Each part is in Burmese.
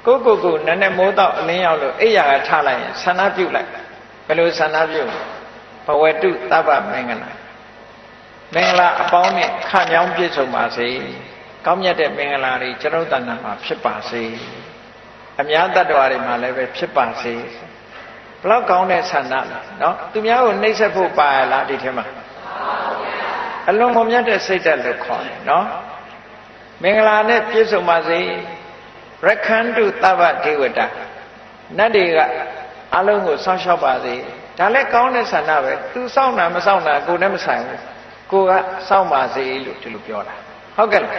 ကိုနည်းနည်းမိုးတော့အလင်းရောက်လို့အိယာကထားလိုက်ရင်ဆန္ဒပြုတ်လိုက်ဘယ်လိုဆန္ဒပြုတ်ဘဝတုသဗ္ဗမင်္ဂလာမင်္ဂလာအပေါင်းနဲ့ခန့်မြောင်းပြည့်စုံပါစေကောင်းမြတ်တဲ့မင်္ဂလာတွေကျွန်ုပ်တဏ္ဍာမှာဖြစ်ပါစေအများတ attva တွေမှာလည်းပဲဖြစ်ပါစေဘလောက်ကောင်းတဲ့ဆန္ဒလားနော်သူများကိုနှိပ်စက်ဖို့ပါရလားဒီထဲမှာအလွန်မမြတ်တဲ့စိတ်ဓာတ်လို့ခေါ်တယ်နော်မင်္ဂလာနဲ့ပြည့်စုံပါစေရက္ခန္တုသဗ္ဗဒေဝတာနတ်တွေကအလုံးကိုစောင့်ရှောက်ပါစေဒါလည်းကောင်းတဲ့ဆန္ဒပဲသူစောင့်တာမစောင့်တာကိုယ်နဲ့မဆိုင်ဘူးကိုကစောင့်ပါစေလို့ဒီလိုပြောတာဟုတ်ကဲ့လား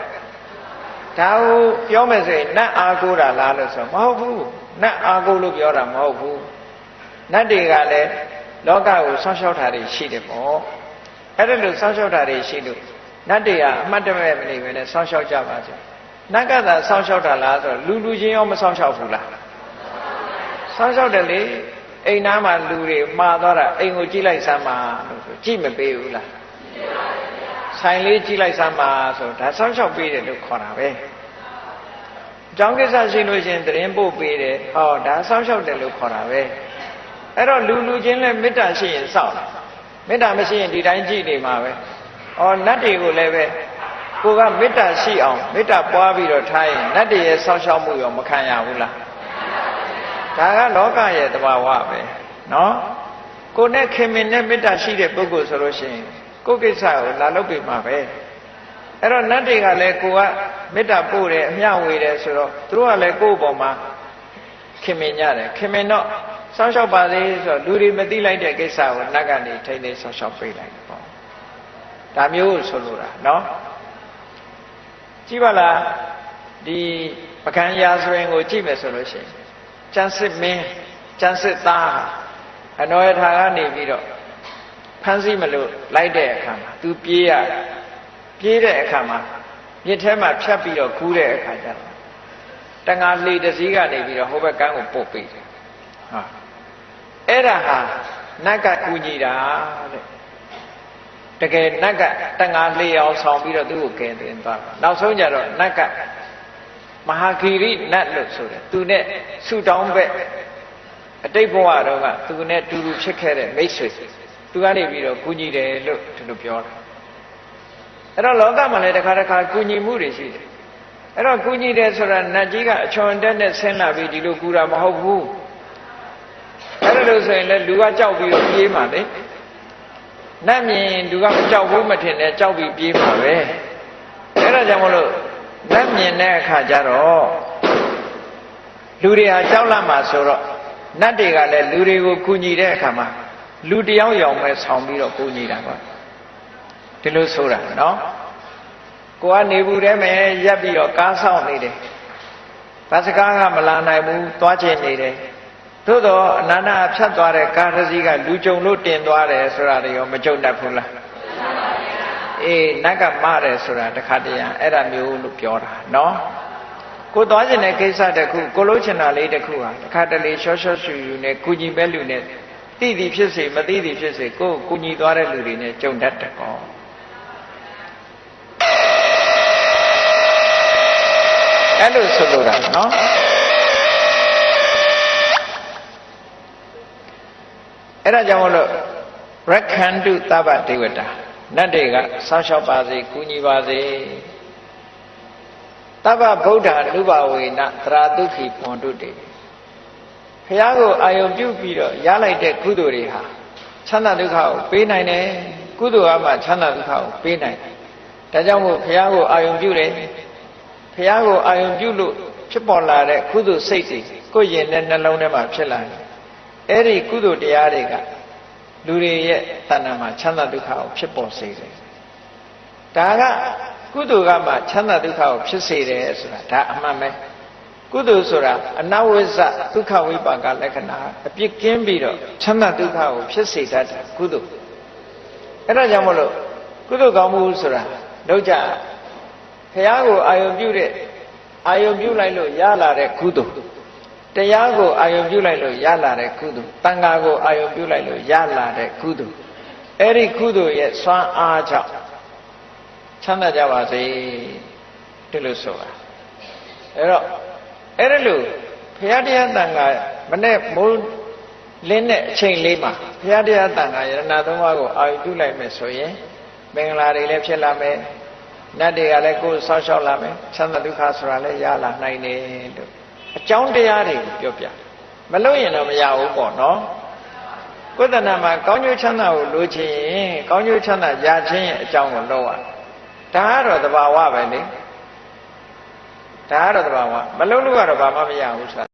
ဒါကိုပြောမယ်ဆိုရင်နတ်အားကိုးတာလားလို့ဆိုမဟုတ်ဘူးနတ်အားကိုးလို့ပြောတာမဟုတ်ဘူးနတ်တွေကလည်းလောကကိုစောင့်ရှောက်တာတွေရှိတယ်ပေါ့အဲ့ဒါလို့စောင့်ရှောက်တာတွေရှိလို့နတ်တွေကအမှတ်တမဲ့မနေဘဲနဲ့စောင့်ရှောက်ကြပါစေနတ်ကသာစောင့်ရှောက်တာလားဆိုတော့လူချင်းရောမစောင့်ရှောက်ဘူးလားစောင့်ရှောက်တယ်လေအိမ်သားမှာလူတွေမှားသွားတာအိမ်ကိုကြည့်လိုက်စမ်းပါလို့ဆိုကြည့်မပေးဘူးလားဆိုင်လေးကြည့်လိုက်စမ်းပါဆိုဒါစောင့်ရှောက်ပေးတယ်လို့ခေါ်တာပဲအကြောင်းကိစ္စရှိလို့ရှင်သတင်းပို့ပေးတယ်ဟောဒါစောင့်ရှောက်တယ်လို့ခေါ်တာပဲအဲ့တော့လူချင်းလည်းမေတ္တာရှိရင်စောင့်မေတ္တာမရှိရင်ဒီတိုင်းကြည့်နေမှာပဲဩနတ်တွေကိုလည်းပဲကိုကမေတ္တာရှိအောင်မေတ္တာပွားပြီးတော့ထားရင်နတ်တွေရဲ့စောင့်ရှောက်မှုရောမခံရဘူးလားဒါကလောကရဲ့သဘာဝပဲနော်ကိုနဲ့ခင်မင်နဲ့မေတ္တာရှိတဲ့ပုဂ္ဂိုလ်ဆိုလို့ရှိရင်ကိုကိစ္စကိုလာလုပ်ပေးမှာပဲအဲ့တော့နတ်တွေကလည်းကိုကမေတ္တာပို့တယ်အမျှဝေတယ်ဆိုတော့သူတို့ကလည်းကိုယ့်ဘောမှာခင်မင်ကြတယ်ခင်မင်တော့စောင့်ရှောက်ပါစေဆိုတော့လူတွေမသိလိုက်တဲ့ကိစ္စကိုနတ်ကနေထိန်းသိမ်းစောင့်ရှောက်ပေးလိုက်တယ်ပေါ့ဒါမျိုးဆိုလိုတာနော်ကြည့်ပါလားဒီပကံရာဇဝင်ကိုကြည့်မယ်ဆိုလို့ရှိရင်ကျန်စစ်မင်းကျန်စစ်သားအနောယထာကနေပြီးတော့ဖမ်းဆီးမလို့လိုက်တဲ့အခါမှာသူပြေးတဲ့အခါမှာမြစ်ထဲမှာဖြတ်ပြီးတော့ကူးတဲ့အခါကျတော့တငါလှေတစ်စီးကနေပြီးတော့ဟိုဘက်ကန်းကိုပုတ်ပေးတယ်ဟာအဲ့ဒါဟာနတ်ကကူညီတာတဲ့တကယ်နတ်ကတငါလှေအောင်ဆောင်ပြီးတော့သူ့ကိုကယ်တင်သွားတာနောက်ဆုံးကျတော့နတ်ကမဟာဂီရိနတ်လို့ဆိုတယ်သူနဲ့ဆူတောင်းဘက်အတိတ်ဘဝတော့ကသူနဲ့တူတူဖြစ်ခဲ့တဲ့မိတ်ဆွေသူကနေပြီးတော့ကူညီတယ်လို့ဒီလိုပြောတာအဲ့တော့လောကမှာလည်းတစ်ခါကူညီမှုတွေရှိတယ်အဲ့တော့ကူညီတယ်ဆိုတာနတ်ကြီးကအချွန်တက်နဲ့ဆင်းလာပြီးဒီလိုကူတာမဟုတ်ဘူးအဲ့ဒါလို့ဆိုရင်လည်းလူကကြောက်ပြီးတော့ပြေးမှာလေနတ်မြင်လူကမကြောက်ဘူးမထင်နဲ့ကြောက်ပြီးပြေးမှာပဲအဲ့ဒါကြောင့်မလို့နတ်မြင်တဲ့အခါကျတော့လူတွေဟာကြောက်လာမှာဆိုတော့နတ်တွေကလည်းလူတွေကိုကူညီတဲ့အခါမှာလူတယောက်ယောင်ပဲဆောင်ပြီးတော့ကူညီတာပေါ့ဒီလိုဆိုတာနော်ကိုကနေဘူးထဲမှာရက်ပြီးတော့ကားဆောင်နေတယ်ဘတ်စကားကမလာနိုင်ဘူးသွားချင်နေတယ်သို့တော့အနန္တဖြတ်သွားတဲ့ကားတစ်စီးကလူကြုံလို့တင်သွားတယ်ဆိုတာတွေရောမကြုံတတ်ဘူးလားအေးနတ်ကမတယ်ဆိုတာတခါတည်းအဲ့ဒါမျိုးလို့ပြောတာနော်ကိုသွားချင်တဲ့ကိစ္စတစ်ခုကိုလို့ချင်တာလေးတစ်ခုဟာတခါတလေရှော့ရှော့ရှူရှူနဲ့ကုညီမဲ့လူနဲ့သိသည်ဖြစ်စေမသိသည်ဖြစ်စေကိုကုညီသွားတဲ့လူတွေနဲ့ကြုံတတ်တယ်ကောအဲ့လိုဆိုလိုတာနော်အဲ့ဒါကြောင့်မလို့ရက္ခန္တုသဗ္ဗဒေဝတာနတ်တွေကစောင့်ရှောက်ပါစေကူညီပါစေသဗ္ဗဗုဒ္ဓ အနုဘဝေနသရတုခိပွန်တုတေဘုရားကိုအာယုံပြုပြီးတော့ရလိုက်တဲ့ကုသိုလ်တွေဟာချမ်းသာဒုက္ခကိုပေးနိုင်တယ်ကုသိုလ်ကမှချမ်းသာဒုက္ခကိုပေးနိုင်တယ်ဒါကြောင့်မို့ဘုရားကိုအာယုံပြုတယ်ဘုရားကိုအာယုံပြုလို့ဖြစ်ပေါ်လာတဲ့ကုသိုလ်စိတ်တွေကိုယ်ရင်နဲ့နှလုံးထဲမှာဖြစ်လာတယ်အဲ့ဒီကုသိုလ်တရားတွေကလူတွေရဲ့တဏ္ဍာမှာချမ်းသာဒုက္ခကိုဖြစ်ပေါ်စေတယ်ဒါကကုသိုလ်ကမှချမ်းသာဒုက္ခကိုဖြစ်စေတယ်ဆိုတာဒါအမှန်ပဲကုသိုလ်ဆိုတာအနဝိဇ္ဇဒုက္ခဝိပါကလက္ခဏာအပြစ်ကင်းပြီးတော့ချမ်းသာဒုက္ခကိုဖြစ်စေတတ်တယ်ကုသိုလ်အဲ့ဒါကြောင့်မလို့ကုသိုလ်ကောင်းမှုဆိုတာလောက်ကြဘုရားကိုအာယုံပြုလိုက်လို့ရလာတဲ့ကုသိုလ်တရားကိုအာယုံပြုလိုက်လို့ရလာတဲ့ကုသိုလ်တန်ခါကိုအာယုံပြုလိုက်လို့ရလာတဲ့ကုသိုလ်အဲ့ဒီကုသိုလ်ရဲ့စွမ်းအားကြောင့်ချမ်းသာကြပါစေဒီလိုဆိုတာအဲ့တော့အဲ့ဒါလို့ ဘုရားတရားတန်ခါမနဲ့မိုးလင်းတဲ့အချိန်လေးမှာဘုရားတရားတန်ခါယရဏသုံးပါးကိုအာရုံပြုလိုက်မယ်ဆိုရင်မင်္ဂလာတွေလည်းဖြစ်လာမယ်နတ်တွေကလည်းကိုယ်ဆောက်ရှောက်လာမယ်ချမ်းသာဒုက္ခဆိုတာလည်းရလာနိုင်တယ်လို့အကြောင်းတရားတွေကိုပြောပြမလို့ရင်တော့မရဘူးပေါ့နော်ကိုယ်တဏ္ဍာမှာကောင်းကျိုးချမ်းသာကိုလိုချင်ရင်ကောင်းကျိုးချမ်းသာရခြင်းရဲ့အကြောင်းကိုလုပ်ရဒါကတော့သဘာဝပဲလေဒါကတော့သဘာဝမလုပ်လို့ကတော့ဘာမှမရဘူးဆိုတာ